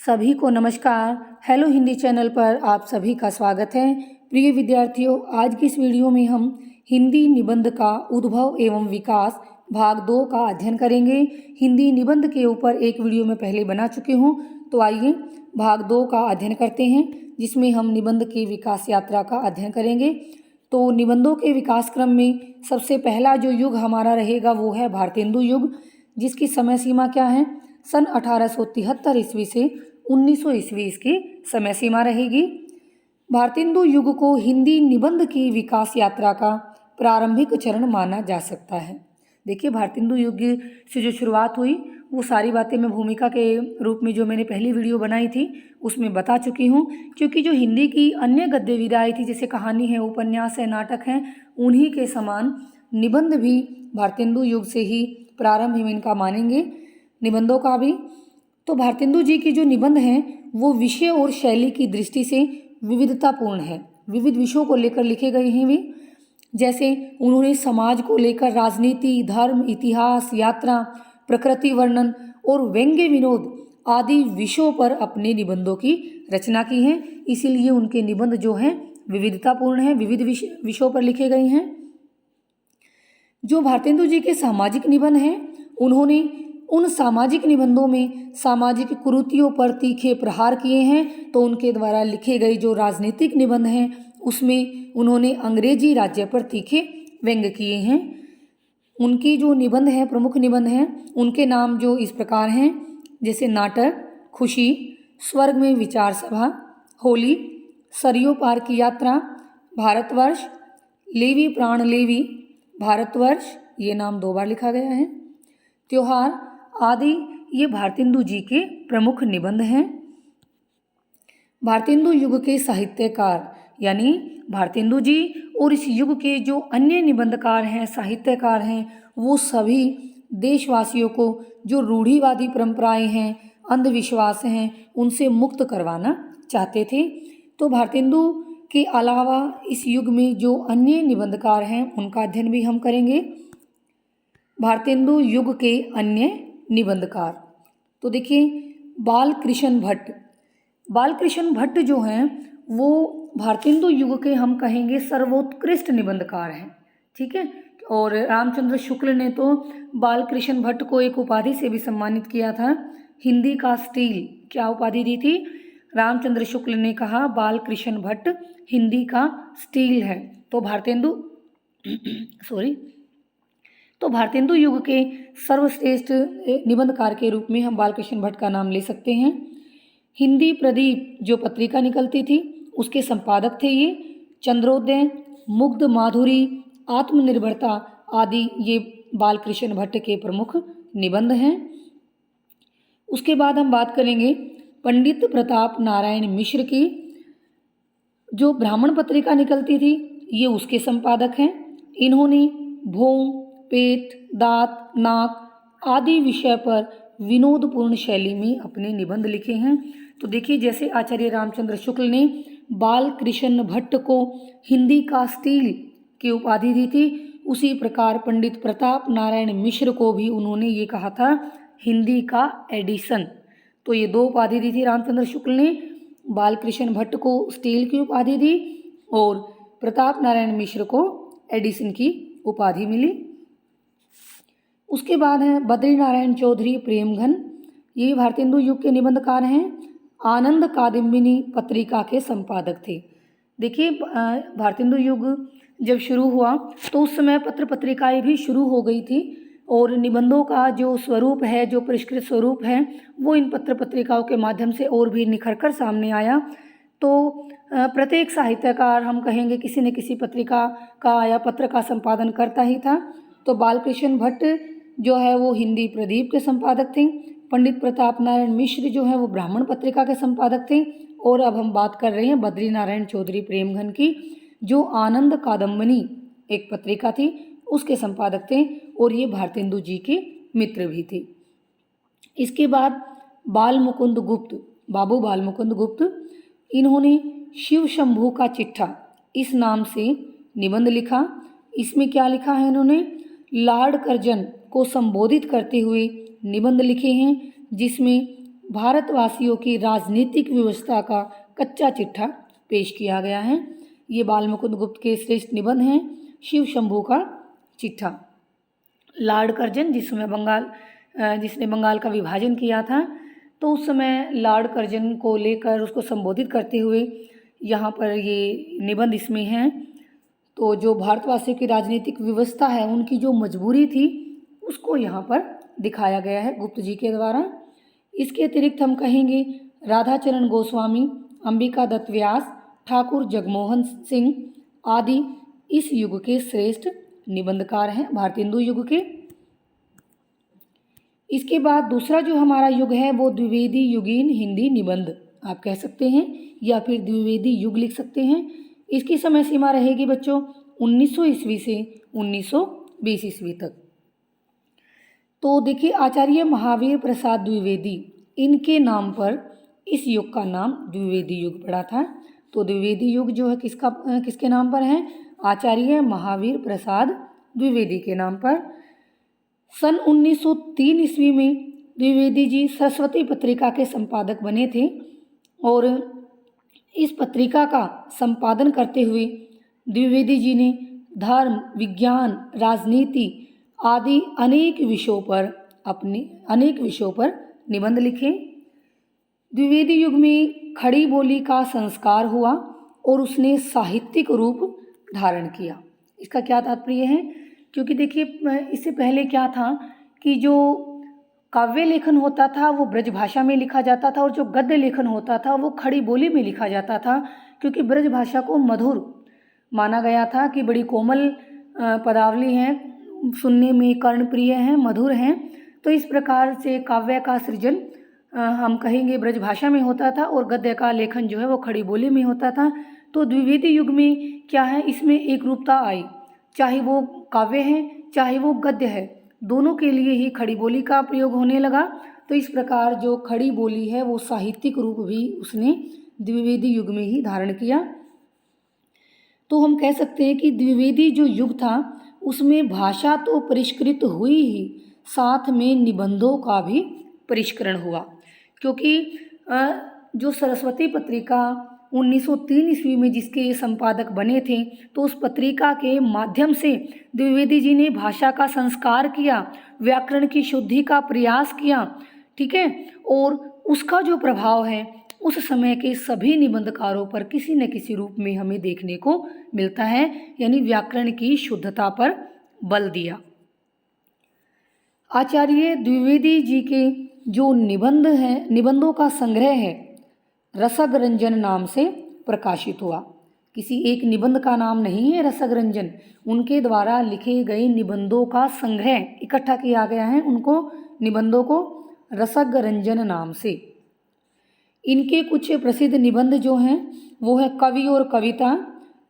सभी को नमस्कार। हेलो हिंदी चैनल पर आप सभी का स्वागत है। प्रिय विद्यार्थियों, आज की इस वीडियो में हम हिंदी निबंध का उद्भव एवं विकास भाग 2 का अध्ययन करेंगे। हिंदी निबंध के ऊपर एक वीडियो में पहले बना चुकी हूँ, तो आइए भाग 2 का अध्ययन करते हैं, जिसमें हम निबंध की विकास यात्रा का अध्ययन करेंगे। तो निबंधों के विकास क्रम में सबसे पहला जो युग हमारा रहेगा वो है भारतेंदु युग, जिसकी समय सीमा क्या है? सन 1873 ईस्वी से 1900 ईस्वी इसकी समय सीमा रहेगी। भारतेंदु युग को हिंदी निबंध की विकास यात्रा का प्रारंभिक चरण माना जा सकता है। देखिए, भारतेंदु युग से जो शुरुआत हुई वो सारी बातें मैं भूमिका के रूप में जो मैंने पहली वीडियो बनाई थी उसमें बता चुकी हूँ, क्योंकि जो हिंदी की अन्य गद्य विधाएँ थी, जैसे कहानी है, उपन्यास है, नाटक हैं, उन्हीं के समान निबंध भी भारतेंदु युग से ही प्रारंभ हम इनका मानेंगे, निबंधों का भी। तो भारतेंदु जी की जो निबंध हैं वो विषय और शैली की दृष्टि से विविधतापूर्ण है। विविध विषयों को लेकर लिखे गए हैं वे, जैसे उन्होंने समाज को लेकर राजनीति, धर्म, इतिहास, यात्रा, प्रकृति वर्णन और व्यंग्य विनोद आदि विषयों पर अपने निबंधों की रचना की है। इसीलिए उनके निबंध जो हैं विविधतापूर्ण हैं, विविध विषयों पर लिखे गए हैं। जो भारतेंदु जी के सामाजिक निबंध हैं, उन्होंने उन सामाजिक निबंधों में सामाजिक कुरीतियों पर तीखे प्रहार किए हैं। तो उनके द्वारा लिखे गए जो राजनीतिक निबंध हैं उसमें उन्होंने अंग्रेजी राज्य पर तीखे व्यंग्य किए हैं। उनकी जो निबंध हैं, प्रमुख निबंध हैं, उनके नाम जो इस प्रकार हैं, जैसे नाटक, खुशी, स्वर्ग में विचार सभा, होली, सरयू पार की यात्रा, भारतवर्ष, लेवी प्राण लेवी, भारतवर्ष, ये नाम 2 बार लिखा गया है, त्योहार आदि ये भारतेंदु जी के प्रमुख निबंध हैं। भारतेंदु युग के साहित्यकार यानी भारतेंदु जी और इस युग के जो अन्य निबंधकार हैं, साहित्यकार हैं, वो सभी देशवासियों को जो रूढ़िवादी परंपराएं हैं, अंधविश्वास हैं, उनसे मुक्त करवाना चाहते थे। तो भारतेंदु के अलावा इस युग में जो अन्य निबंधकार हैं उनका अध्ययन भी हम करेंगे। भारतेंदु युग के अन्य निबंधकार, तो देखिए, बालकृष्ण भट्ट। बालकृष्ण भट्ट जो हैं वो भारतेंदु युग के हम कहेंगे सर्वोत्कृष्ट निबंधकार हैं, ठीक है। और रामचंद्र शुक्ल ने तो बालकृष्ण भट्ट को एक उपाधि से भी सम्मानित किया था, हिंदी का स्टील। क्या उपाधि दी थी? रामचंद्र शुक्ल ने कहा बालकृष्ण भट्ट हिंदी का स्टील है। तो भारतेंदु तो भारतेंदु युग के सर्वश्रेष्ठ निबंधकार के रूप में हम बालकृष्ण भट्ट का नाम ले सकते हैं। हिंदी प्रदीप जो पत्रिका निकलती थी उसके संपादक थे ये। चंद्रोदय, मुग्ध माधुरी, आत्मनिर्भरता आदि ये बालकृष्ण भट्ट के प्रमुख निबंध हैं। उसके बाद हम बात करेंगे पंडित प्रताप नारायण मिश्र की। जो ब्राह्मण पत्रिका निकलती थी ये उसके संपादक हैं। इन्होंने भों, पेट, दांत, नाक आदि विषय पर विनोदपूर्ण शैली में अपने निबंध लिखे हैं। तो देखिए, जैसे आचार्य रामचंद्र शुक्ल ने बालकृष्ण भट्ट को हिंदी का स्टील की उपाधि दी थी, उसी प्रकार पंडित प्रताप नारायण मिश्र को भी उन्होंने ये कहा था हिंदी का एडिशन। तो ये 2 उपाधि दी थी रामचंद्र शुक्ल ने। बालकृष्ण भट्ट को स्टील की उपाधि दी और प्रताप नारायण मिश्र को एडिशन की उपाधि मिली। उसके बाद हैं बद्री नारायण चौधरी प्रेमघन। ये भारतेंदु युग के निबंधकार हैं। आनंद कादम्बिनी पत्रिका के संपादक थे। देखिए, भारतेंदु युग जब शुरू हुआ तो उस समय पत्र पत्रिकाएं भी शुरू हो गई थी और निबंधों का जो स्वरूप है, जो परिष्कृत स्वरूप है, वो इन पत्र पत्रिकाओं के माध्यम से और भी निखर कर सामने आया। तो प्रत्येक साहित्यकार हम कहेंगे किसी न किसी पत्रिका का या पत्र का संपादन करता ही था। तो बालकृष्ण भट्ट जो है वो हिंदी प्रदीप के संपादक थे। पंडित प्रताप नारायण मिश्र जो है वो ब्राह्मण पत्रिका के संपादक थे। और अब हम बात कर रहे हैं बद्री नारायण चौधरी प्रेमघन की, जो आनंद कादम्बिनी एक पत्रिका थी उसके संपादक थे और ये भारतेंदु जी के मित्र भी थे। इसके बाद बाल मुकुंद गुप्त, बाबू बाल मुकुंद गुप्त, इन्होंने शिव शंभू का चिट्ठा इस नाम से निबंध लिखा। इसमें क्या लिखा है? इन्होंने लॉर्ड कर्जन को संबोधित करते हुए निबंध लिखे हैं, जिसमें भारतवासियों की राजनीतिक व्यवस्था का कच्चा चिट्ठा पेश किया गया है। ये बाल मुकुंद गुप्त के श्रेष्ठ निबंध हैं। शिव शंभू का चिट्ठा। लॉर्ड कर्जन जिसने बंगाल का विभाजन किया था, तो उस समय लॉर्ड कर्जन को लेकर उसको संबोधित करते हुए यहाँ पर ये निबंध इसमें हैं। तो जो भारतवासियों की राजनीतिक व्यवस्था है, उनकी जो मजबूरी थी, उसको यहाँ पर दिखाया गया है गुप्त जी के द्वारा। इसके अतिरिक्त हम कहेंगे राधाचरण गोस्वामी, अंबिका दत्त व्यास, ठाकुर जगमोहन सिंह आदि इस युग के श्रेष्ठ निबंधकार हैं, भारतीय हिंदू युग के। इसके बाद दूसरा जो हमारा युग है वो द्विवेदी युगीन हिंदी निबंध आप कह सकते हैं, या फिर द्विवेदी युग लिख सकते हैं। इसकी समय सीमा रहेगी बच्चों 1900 ईस्वी से 1920 ईस्वी तक। तो देखिए, आचार्य महावीर प्रसाद द्विवेदी, इनके नाम पर इस युग का नाम द्विवेदी युग पड़ा था। तो द्विवेदी युग जो है किसके नाम पर है? आचार्य महावीर प्रसाद द्विवेदी के नाम पर। सन 1903 ईस्वी में द्विवेदी जी सरस्वती पत्रिका के संपादक बने थे और इस पत्रिका का संपादन करते हुए द्विवेदी जी ने धर्म, विज्ञान, राजनीति आदि अनेक विषयों पर निबंध लिखे। द्विवेदी युग में खड़ी बोली का संस्कार हुआ और उसने साहित्यिक रूप धारण किया। इसका क्या तात्पर्य है? क्योंकि देखिए, इससे पहले क्या था कि जो काव्य लेखन होता था वो ब्रज भाषा में लिखा जाता था और जो गद्य लेखन होता था वो खड़ी बोली में लिखा जाता था, क्योंकि ब्रज भाषा को मधुर माना गया था कि बड़ी कोमल पदावली हैं, सुनने में कर्णप्रिय हैं, मधुर हैं। तो इस प्रकार से काव्य का सृजन हम कहेंगे ब्रज भाषा में होता था और गद्य का लेखन जो है वो खड़ी बोली में होता था। तो द्विवेदी युग में क्या है, इसमें एक रूपता आई, चाहे वो काव्य है चाहे वो गद्य है, दोनों के लिए ही खड़ी बोली का प्रयोग होने लगा। तो इस प्रकार जो खड़ी बोली है वो साहित्यिक रूप भी उसने द्विवेदी युग में ही धारण किया। तो हम कह सकते हैं कि द्विवेदी जो युग था उसमें भाषा तो परिष्कृत हुई ही, साथ में निबंधों का भी परिष्करण हुआ। क्योंकि जो सरस्वती पत्रिका 1903 ईस्वी में जिसके संपादक बने थे, तो उस पत्रिका के माध्यम से द्विवेदी जी ने भाषा का संस्कार किया, व्याकरण की शुद्धि का प्रयास किया, ठीक है। और उसका जो प्रभाव है उस समय के सभी निबंधकारों पर किसी न किसी रूप में हमें देखने को मिलता है, यानी व्याकरण की शुद्धता पर बल दिया। आचार्य द्विवेदी जी के जो निबंध हैं, निबंधों का संग्रह है, रसग रंजन नाम से प्रकाशित हुआ। किसी एक निबंध का नाम नहीं है रसग रंजन, उनके द्वारा लिखे गए निबंधों का संग्रह इकट्ठा किया गया है, उनको निबंधों को रसग रंजन नाम से। इनके कुछ प्रसिद्ध निबंध जो हैं वो है कवि और कविता,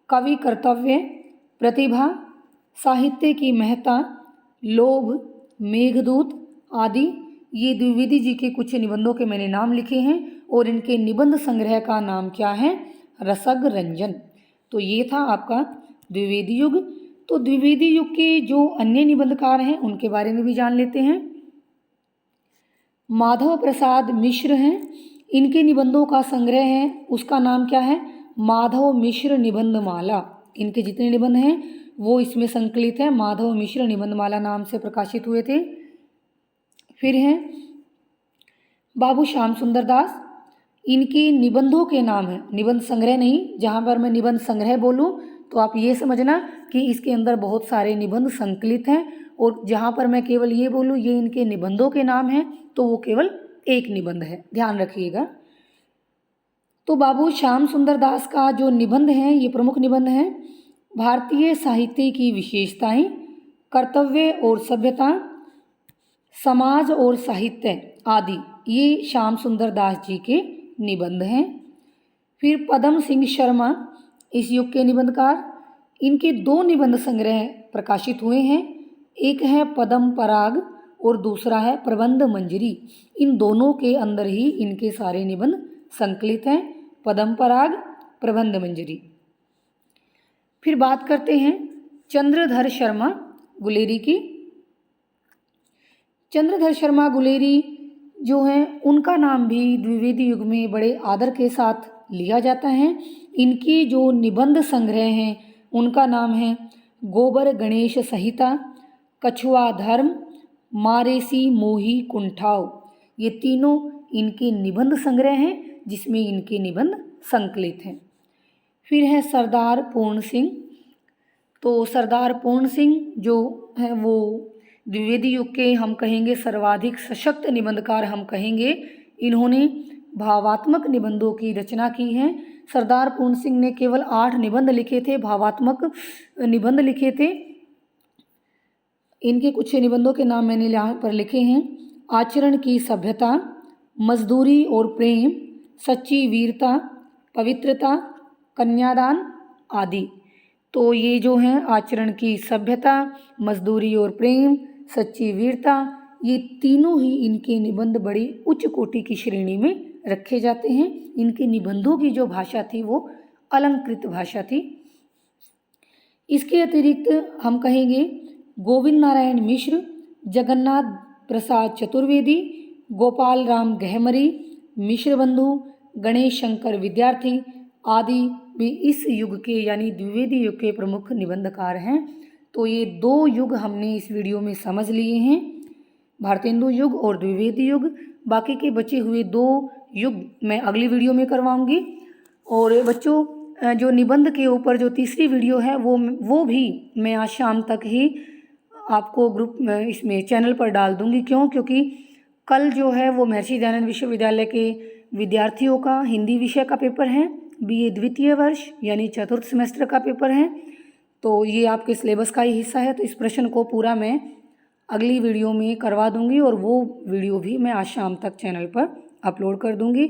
कवि कर्तव्य, प्रतिभा, साहित्य की महत्ता, लोभ, मेघदूत आदि। ये द्विवेदी जी के कुछ निबंधों के मैंने नाम लिखे हैं और इनके निबंध संग्रह का नाम क्या है? रसग रंजन। तो ये था आपका द्विवेदी युग। तो द्विवेदी युग के जो अन्य निबंधकार हैं उनके बारे में भी जान लेते हैं। माधव प्रसाद मिश्र हैं, इनके निबंधों का संग्रह है, उसका नाम क्या है? माधव मिश्र निबंधमाला। इनके जितने निबंध हैं वो इसमें संकलित है, माधव मिश्र निबंधमाला नाम से प्रकाशित हुए थे। फिर हैं बाबू श्याम सुंदर दास, इनके निबंधों के नाम है, निबंध संग्रह नहीं। जहाँ पर मैं निबंध संग्रह बोलूँ तो आप ये समझना कि इसके अंदर बहुत सारे निबंध संकलित हैं, और जहाँ पर मैं केवल ये बोलूँ ये इनके निबंधों के नाम हैं तो वो केवल एक निबंध है, ध्यान रखिएगा। तो बाबू श्याम सुंदर दास का जो निबंध है ये प्रमुख निबंध है। भारतीय साहित्य की विशेषताएं, कर्तव्य और सभ्यता, समाज और साहित्य आदि, ये श्याम सुंदर दास जी के निबंध हैं। फिर पदम सिंह शर्मा इस युग के निबंधकार, इनके दो निबंध संग्रह प्रकाशित हुए हैं, एक है पदम पराग और दूसरा है प्रबंध मंजरी। इन दोनों के अंदर ही इनके सारे निबंध संकलित हैं, पदम पराग, प्रबंध मंजरी। फिर बात करते हैं चंद्रधर शर्मा गुलेरी की। चंद्रधर शर्मा गुलेरी जो हैं उनका नाम भी द्विवेदी युग में बड़े आदर के साथ लिया जाता है। इनके जो निबंध संग्रह हैं उनका नाम है गोबर गणेश संहिता, कछुआ धर्म, मारेसी मोही कुंठाव। ये तीनों इनके निबंध संग्रह हैं जिसमें इनके निबंध संकलित हैं। फिर है सरदार पूर्ण सिंह। तो सरदार पूर्ण सिंह जो है वो द्विवेदी युग के हम कहेंगे सर्वाधिक सशक्त निबंधकार हम कहेंगे। इन्होंने भावात्मक निबंधों की रचना की है। सरदार पूर्ण सिंह ने केवल 8 निबंध लिखे थे, भावात्मक निबंध लिखे थे। इनके कुछ निबंधों के नाम मैंने यहाँ पर लिखे हैं। आचरण की सभ्यता, मजदूरी और प्रेम, सच्ची वीरता, पवित्रता, कन्यादान आदि। तो ये जो हैं आचरण की सभ्यता, मजदूरी और प्रेम, सच्ची वीरता, ये तीनों ही इनके निबंध बड़ी उच्च कोटि की श्रेणी में रखे जाते हैं। इनके निबंधों की जो भाषा थी वो अलंकृत भाषा थी। इसके अतिरिक्त हम कहेंगे गोविंद नारायण मिश्र, जगन्नाथ प्रसाद चतुर्वेदी, गोपाल राम गहमरी, मिश्र बंधु, गणेश शंकर विद्यार्थी आदि भी इस युग के यानी द्विवेदी युग के प्रमुख निबंधकार हैं। तो ये 2 युग हमने इस वीडियो में समझ लिए हैं, भारतेंदु युग और द्विवेदी युग। बाकी के बचे हुए 2 युग मैं अगली वीडियो में करवाऊंगी। और बच्चों जो निबंध के ऊपर जो तीसरी वीडियो है वो भी मैं आज शाम तक ही आपको ग्रुप में इसमें चैनल पर डाल दूंगी। क्योंकि कल जो है वो महर्षि दयानंद विश्वविद्यालय के विद्यार्थियों का हिंदी विषय का पेपर है, BA द्वितीय वर्ष यानी 4th सेमेस्टर का पेपर है। तो ये आपके सिलेबस का ही हिस्सा है। तो इस प्रश्न को पूरा मैं अगली वीडियो में करवा दूंगी और वो वीडियो भी मैं आज शाम तक चैनल पर अपलोड कर दूंगी।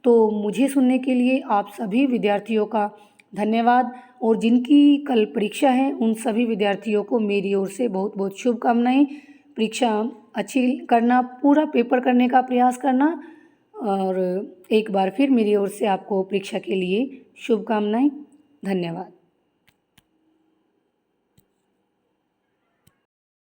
तो मुझे सुनने के लिए आप सभी विद्यार्थियों का धन्यवाद। और जिनकी कल परीक्षा है उन सभी विद्यार्थियों को मेरी ओर से बहुत बहुत शुभकामनाएं। परीक्षा अच्छी करना, पूरा पेपर करने का प्रयास करना। और एक बार फिर मेरी ओर से आपको परीक्षा के लिए शुभकामनाएं। धन्यवाद।